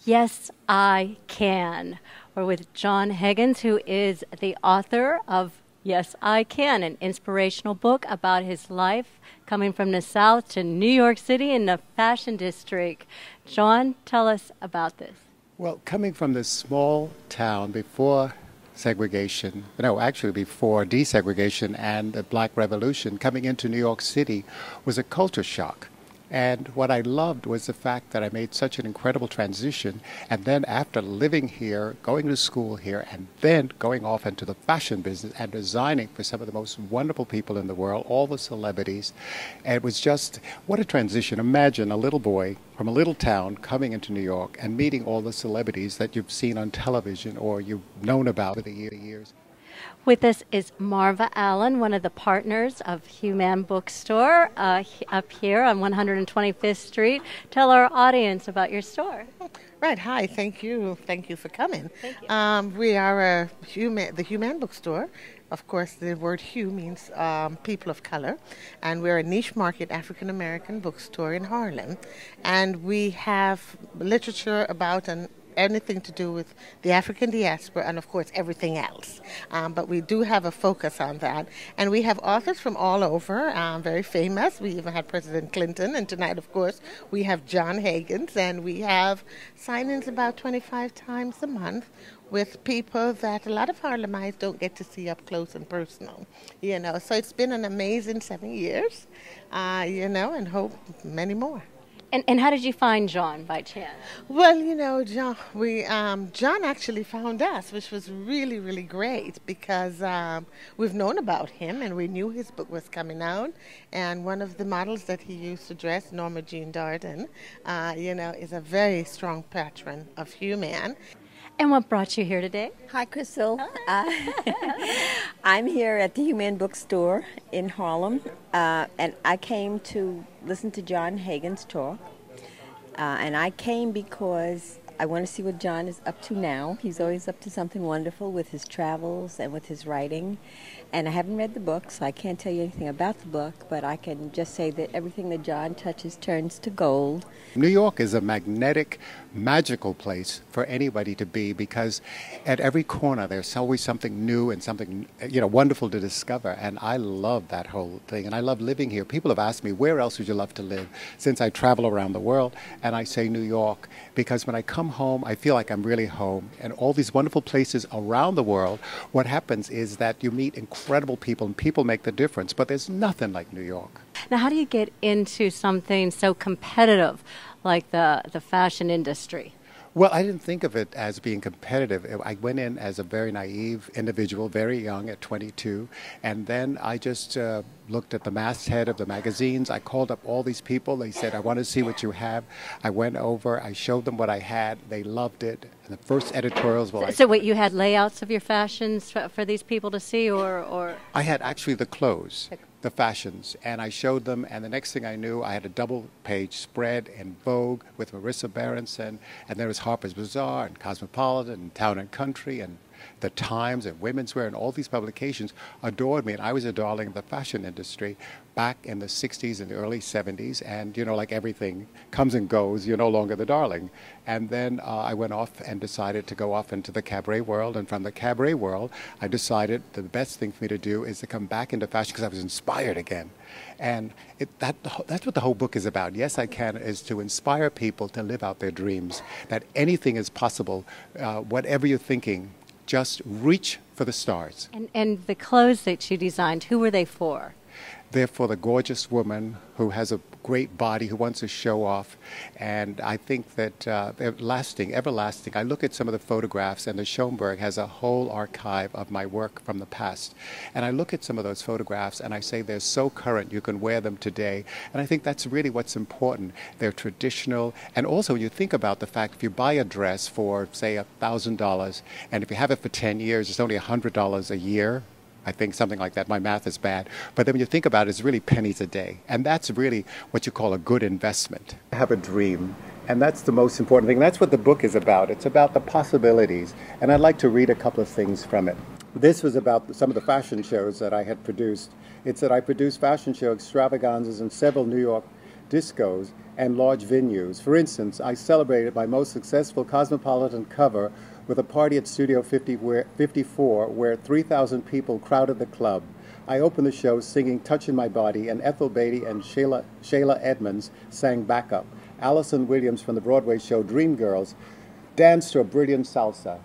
Yes, I Can. We're with Jon Haggins, who is the author of Yes, I Can, an inspirational book about his life coming from the South to New York City in the fashion district. Jon, tell us about this. Well, coming from this small town before segregation, no, actually before desegregation and the Black Revolution, coming into New York City was a culture shock. And what I loved was the fact that I made such an incredible transition. And then after living here, going to school here, and then going off into the fashion business and designing for some of the most wonderful people in the world, all the celebrities. And it was just, what a transition. Imagine a little boy from a little town coming into New York and meeting all the celebrities that you've seen on television or you've known about over the years. With us is Marva Allen, one of the partners of Hue-Man Bookstore up here on 125th Street. Tell our audience about your store. Right. Hi. Thank you. Thank you for coming. Thank you. We are the Hue-Man Bookstore. Of course, the word hue means people of color, and we're a niche market African-American bookstore in Harlem. And we have literature about anything to do with the African diaspora and, of course, everything else. But we do have a focus on that. And we have authors from all over, very famous. We even had President Clinton. And tonight, of course, we have Jon Haggins. And we have signings about 25 times a month with people that a lot of Harlemites don't get to see up close and personal. So it's been an amazing 7 years, and hope many more. And how did you find Jon by chance? Well, Jon actually found us, which was really, really great because we've known about him and we knew his book was coming out. And one of the models that he used to dress, Norma Jean Darden, is a very strong patron of Hue-Man. And what brought you here today? Hi, Crystal. I'm here at the Hue-Man Bookstore in Harlem, and I came to listen to Jon Haggins talk. And I came because I want to see what Jon is up to now. He's always up to something wonderful with his travels and with his writing. And I haven't read the book, so I can't tell you anything about the book, but I can just say that everything that Jon touches turns to gold. New York is a magnetic, magical place for anybody to be because at every corner there's always something new and something wonderful to discover. And I love that whole thing. And I love living here. People have asked me, where else would you love to live? Since I travel around the world, and I say New York because when I come home, I feel like I'm really home. And all these wonderful places around the world, what happens is that you meet incredible people and people make the difference. But there's nothing like New York. Now, how do you get into something so competitive like the fashion industry? Well, I didn't think of it as being competitive. I went in as a very naive individual, very young at 22, and then I just looked at the masthead of the magazines. I called up all these people. They said, I want to see what you have. I went over. I showed them what I had. They loved it. And the first editorials were So wait, you had layouts of your fashions for these people to see, or? I had actually the clothes, the fashions, and I showed them, and the next thing I knew, I had a double-page spread in Vogue with Marissa Berenson, and there was Harper's Bazaar and Cosmopolitan and Town and Country and The Times and Women's Wear, and all these publications adored me, and I was a darling of the fashion industry back in the 60s and the early 70s, and like everything comes and goes, you're no longer the darling. And then I went off and decided to go off into the cabaret world, and from the cabaret world, I decided the best thing for me to do is to come back into fashion because I was inspired again. And that's what the whole book is about. Yes, I Can is to inspire people to live out their dreams, that anything is possible, whatever you're thinking, just reach for the stars. And the clothes that you designed, who were they for? They're for the gorgeous woman who has a great body, who wants to show off. And I think that they're lasting, everlasting. I look at some of the photographs, and the Schomburg has a whole archive of my work from the past. And I look at some of those photographs, and I say they're so current, you can wear them today. And I think that's really what's important. They're traditional. And also, when you think about the fact, if you buy a dress for, say, $1,000, and if you have it for 10 years, it's only $100 a year. I think something like that. My math is bad. But then when you think about it, it's really pennies a day. And that's really what you call a good investment. I have a dream. And that's the most important thing. That's what the book is about. It's about the possibilities. And I'd like to read a couple of things from it. This was about some of the fashion shows that I had produced. It's that I produced fashion show extravaganzas in several New York discos, and large venues. For instance, I celebrated my most successful Cosmopolitan cover with a party at Studio 54 where 3,000 people crowded the club. I opened the show singing Touching My Body, and Ethel Beatty and Shayla Edmonds sang backup. Allison Williams from the Broadway show Dreamgirls danced to a brilliant salsa.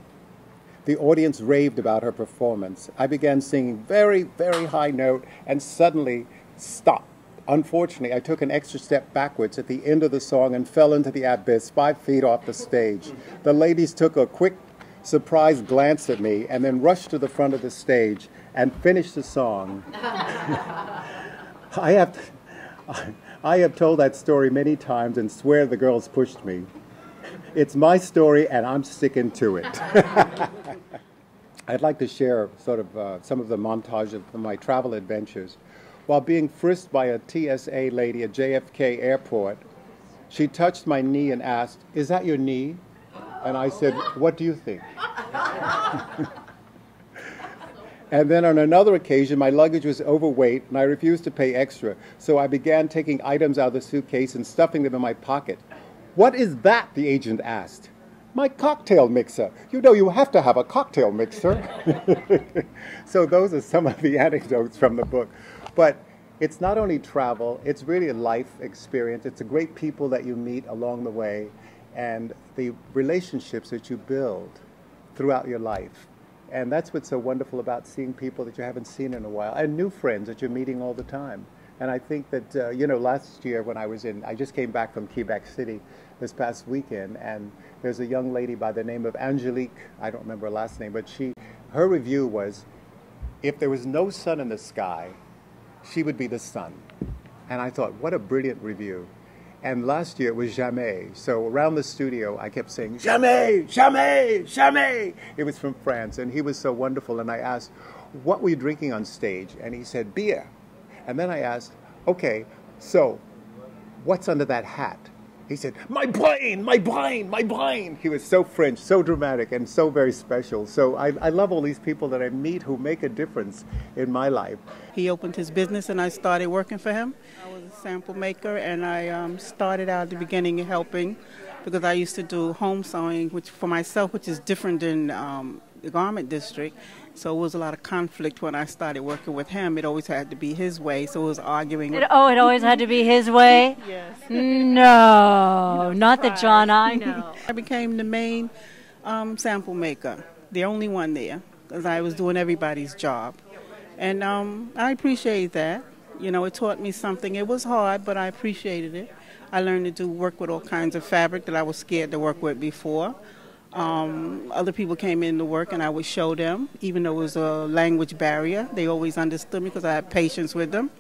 The audience raved about her performance. I began singing very, very high note and suddenly stopped. Unfortunately, I took an extra step backwards at the end of the song and fell into the abyss 5 feet off the stage. The ladies took a quick, surprised glance at me and then rushed to the front of the stage and finished the song. I have told that story many times and swear the girls pushed me. It's my story and I'm sticking to it. I'd like to share sort of some of the montage of my travel adventures. While being frisked by a TSA lady at JFK Airport, she touched my knee and asked, "Is that your knee?" And I said, "What do you think?" And then on another occasion, my luggage was overweight and I refused to pay extra, so I began taking items out of the suitcase and stuffing them in my pocket. "What is that?" the agent asked. "My cocktail mixer. You know you have to have a cocktail mixer." So those are some of the anecdotes from the book. But it's not only travel, it's really a life experience. It's the great people that you meet along the way and the relationships that you build throughout your life. And that's what's so wonderful about seeing people that you haven't seen in a while, and new friends that you're meeting all the time. And I think that, last year when I just came back from Quebec City this past weekend, and there's a young lady by the name of Angelique, I don't remember her last name, but her review was, if there was no sun in the sky, she would be the sun. And I thought, what a brilliant review. And last year it was jamais. So around the studio, I kept saying, jamais, jamais, jamais. It was from France, and he was so wonderful. And I asked, what were you drinking on stage? And he said, beer. And then I asked, okay, so what's under that hat? He said, my brain, my brain, my brain. He was so French, so dramatic, and so very special. So I love all these people that I meet who make a difference in my life. He opened his business and I started working for him. I was a sample maker, and I started out at the beginning helping because I used to do home sewing for myself, which is different than the garment district. So it was a lot of conflict when I started working with him. It always had to be his way, so it was arguing. It always had to be his way? Yes. No, not the John I know. I became the main sample maker, the only one there, because I was doing everybody's job. And I appreciate that. You know, it taught me something. It was hard, but I appreciated it. I learned to work with all kinds of fabric that I was scared to work with before. Other people came in to work and I would show them, even though it was a language barrier. They always understood me because I had patience with them.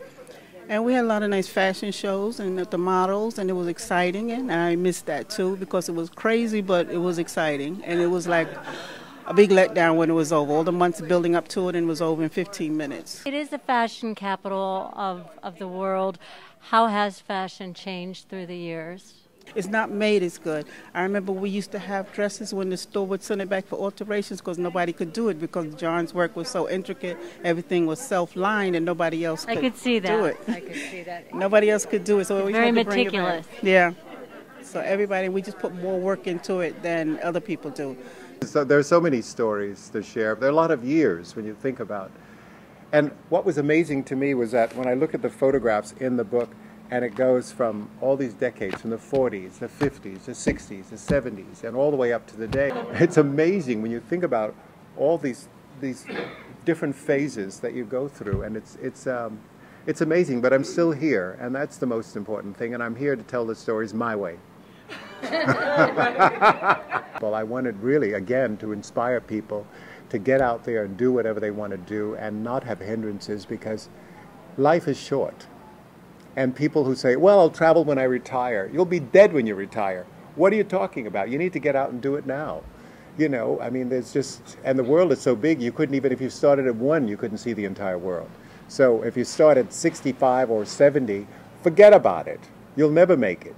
And we had a lot of nice fashion shows and the models, and it was exciting, and I missed that too because it was crazy, but it was exciting. And it was like a big letdown when it was over. All the months building up to it, and it was over in 15 minutes. It is the fashion capital of the world. How has fashion changed through the years? It's not made as good. I remember we used to have dresses when the store would send it back for alterations because nobody could do it because John's work was so intricate. Everything was self-lined and nobody else could do it. I could see that. Nobody else could do it. So we very had to bring meticulous. It back. Yeah. So we just put more work into it than other people do. So there are so many stories to share. There are a lot of years when you think about it. And what was amazing to me was that when I look at the photographs in the book, and it goes from all these decades, from the 40s, the 50s, the 60s, the 70s, and all the way up to the day. It's amazing when you think about all these different phases that you go through, and it's amazing. But I'm still here, and that's the most important thing. And I'm here to tell the stories my way. Well, I wanted really, again, to inspire people to get out there and do whatever they want to do and not have hindrances, because life is short. And people who say, well, I'll travel when I retire. You'll be dead when you retire. What are you talking about? You need to get out and do it now. You know, I mean, and the world is so big, you couldn't even, if you started at 1, you couldn't see the entire world. So if you start at 65 or 70, forget about it. You'll never make it.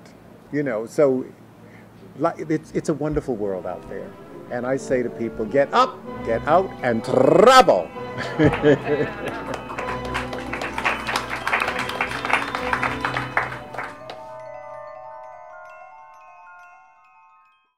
You know, so it's a wonderful world out there. And I say to people, get up, get out, and travel.